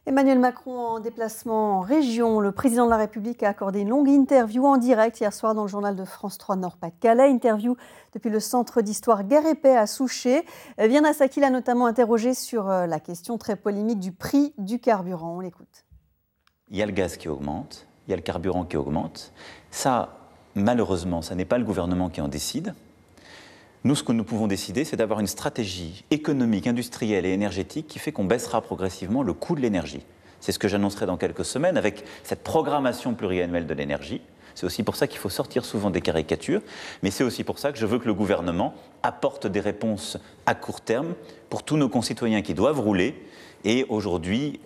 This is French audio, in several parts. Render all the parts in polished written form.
Emmanuel Macron en déplacement en région. Le président de la République a accordé une longue interview en direct hier soir dans le journal de France 3 Nord-Pas-de-Calais. Interview depuis le centre d'histoire Guerre et Paix à Souchet. Viana Saki l'a notamment interrogé sur la question très polémique du prix du carburant. On l'écoute. Il y a le gaz qui augmente, il y a le carburant qui augmente. Ça, malheureusement, ça n'est pas le gouvernement qui en décide. Nous, ce que nous pouvons décider, c'est d'avoir une stratégie économique, industrielle et énergétique qui fait qu'on baissera progressivement le coût de l'énergie. C'est ce que j'annoncerai dans quelques semaines avec cette programmation pluriannuelle de l'énergie. C'est aussi pour ça qu'il faut sortir souvent des caricatures, mais c'est aussi pour ça que je veux que le gouvernement apporte des réponses à court terme pour tous nos concitoyens qui doivent rouler et aujourd'hui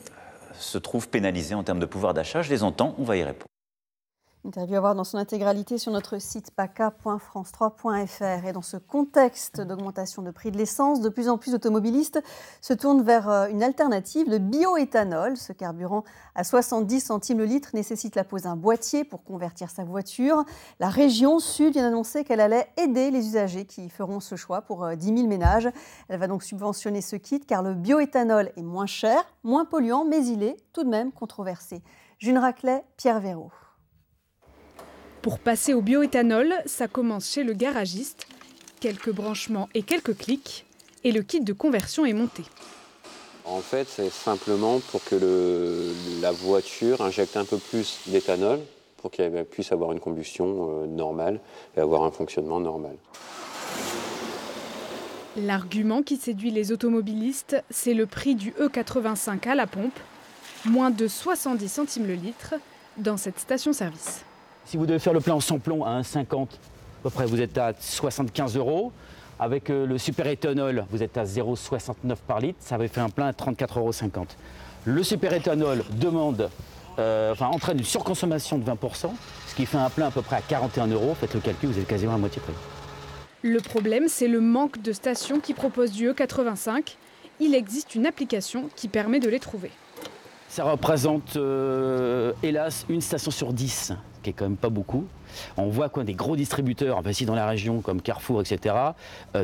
se trouvent pénalisés en termes de pouvoir d'achat. Je les entends, on va y répondre. Interview à voir dans son intégralité sur notre site paca.france3.fr. Et dans ce contexte d'augmentation de prix de l'essence, de plus en plus d'automobilistes se tournent vers une alternative, le bioéthanol. Ce carburant à 70 centimes le litre nécessite la pose d'un boîtier pour convertir sa voiture. La région Sud vient d'annoncer qu'elle allait aider les usagers qui feront ce choix pour 10 000 ménages. Elle va donc subventionner ce kit car le bioéthanol est moins cher, moins polluant, mais il est tout de même controversé. June Raclet, Pierre Véraud. Pour passer au bioéthanol, ça commence chez le garagiste. Quelques branchements et quelques clics, et le kit de conversion est monté. En fait, c'est simplement pour que la voiture injecte un peu plus d'éthanol pour qu'elle puisse avoir une combustion normale et avoir un fonctionnement normal. L'argument qui séduit les automobilistes, c'est le prix du E85 à la pompe, moins de 70 centimes le litre dans cette station-service. Si vous devez faire le plein en sans-plomb à 1,50, à peu près vous êtes à 75 €. Avec le super éthanol, vous êtes à 0,69 par litre, ça va faire un plein à 34,50 €. Le super éthanol entraîne une surconsommation de 20%, ce qui fait un plein à peu près à 41 €. Faites le calcul, vous êtes quasiment à moitié prix. Le problème, c'est le manque de stations qui proposent du E85. Il existe une application qui permet de les trouver. Ça représente, hélas, une station sur 10, ce qui est quand même pas beaucoup. On voit des gros distributeurs, ici dans la région, comme Carrefour, etc.,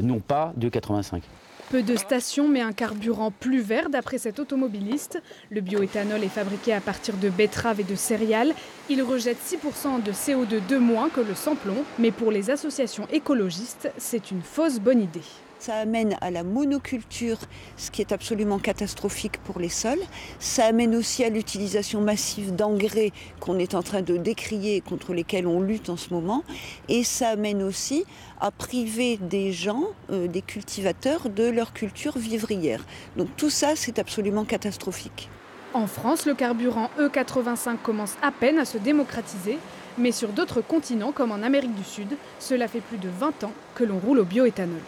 n'ont pas de 85. Peu de stations, mais un carburant plus vert d'après cet automobiliste. Le bioéthanol est fabriqué à partir de betteraves et de céréales. Il rejette 6% de CO2 de moins que le sans-plomb. Mais pour les associations écologistes, c'est une fausse bonne idée. Ça amène à la monoculture, ce qui est absolument catastrophique pour les sols. Ça amène aussi à l'utilisation massive d'engrais qu'on est en train de décrier et contre lesquels on lutte en ce moment. Et ça amène aussi à priver des gens, des cultivateurs, de leur culture vivrière. Donc tout ça, c'est absolument catastrophique. En France, le carburant E85 commence à peine à se démocratiser. Mais sur d'autres continents, comme en Amérique du Sud, cela fait plus de 20 ans que l'on roule au bioéthanol.